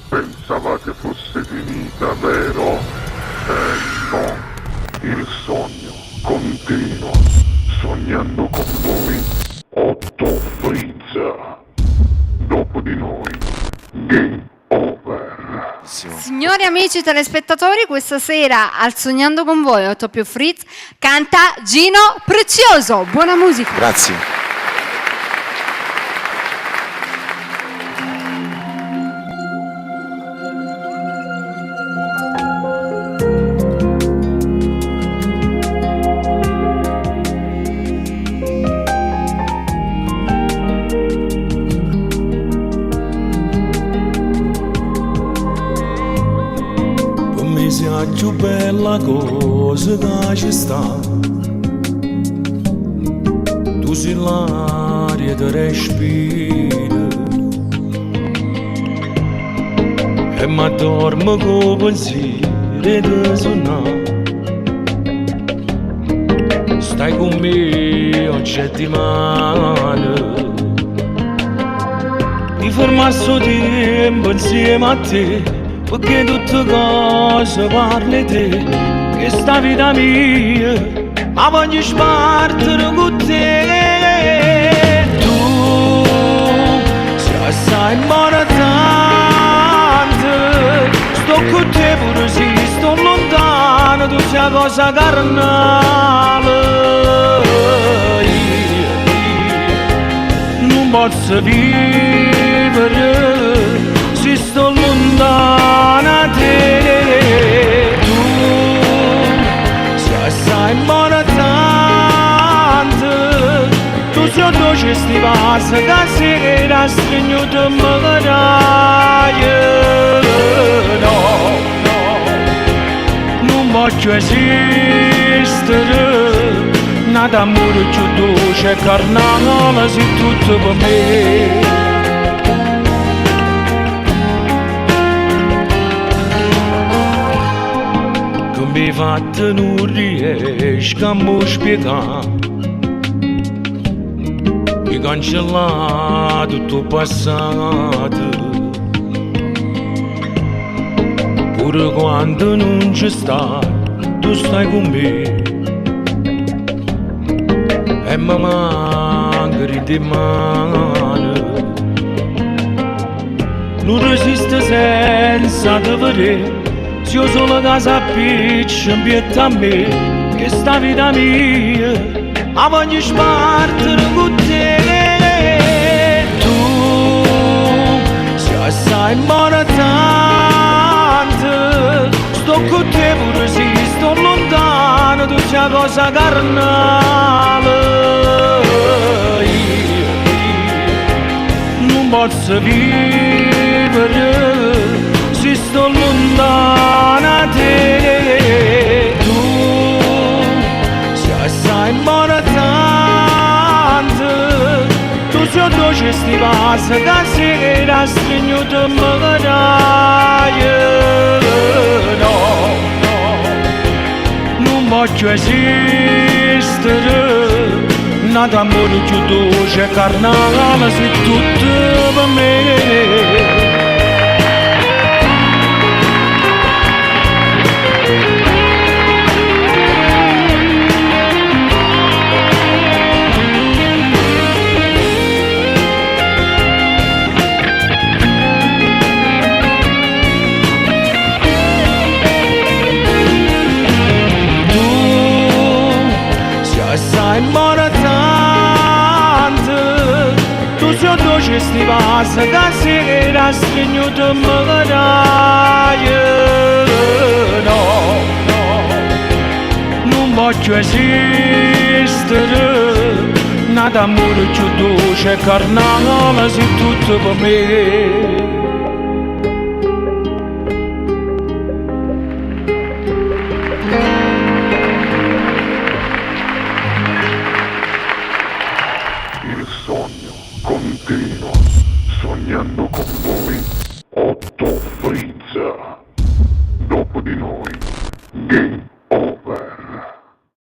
Pensavate fosse finita, vero? No. Il sogno continua. Sognando con voi, Otto Frizza. Dopo di noi, game over. Signori amici telespettatori, questa sera al Sognando con voi, Otto più Fritz, canta Gino Prezioso. Buona musica. Grazie. La più bella cosa che ci sta, tu sei l'aria che respira e mi addormo con pensieri di suonare. Stai con me ogni settimana, ti fermo sto tempo insieme a te, perché tutte cose parli te, che sta vita mia, ma voglio spartire con te. Tu sei assai importante, sto con te pure se sto lontano, tu sei cosa carnale. Non posso vivere se sto lontana da te. Tu sei assai importante, tu sei dolce stivasa che sera stringiuto mi vedrai. No, no, non voglio esistere, nada amore più dolce e carnale se tutto per me. Mi fatte non riesco a mi spiegare, mi cancella tutto il passato, pure quando non ci stai, tu stai con me e mi manca di mano. Non resiste senza te vedere, se io solo casa appiccio pietta a me, che sta vita mia, ma voglio spartire con te. Tu sei assai importante, sto con te pure se sto lontano, tu sei cosa carnale. Non posso vivere se sto lontana da te. Tu sei assai importante, tu sei dolce stivasa che sera stringiuto mi vedrai. No, no, non voglio esistere, nada amore più dolce e carnale se tutto per me. Importante, tu sei dolce stivasa che sera stringiuto mi vedrai. No, no, non voglio esistere, nada amore più dolce e carnale se tutto per me.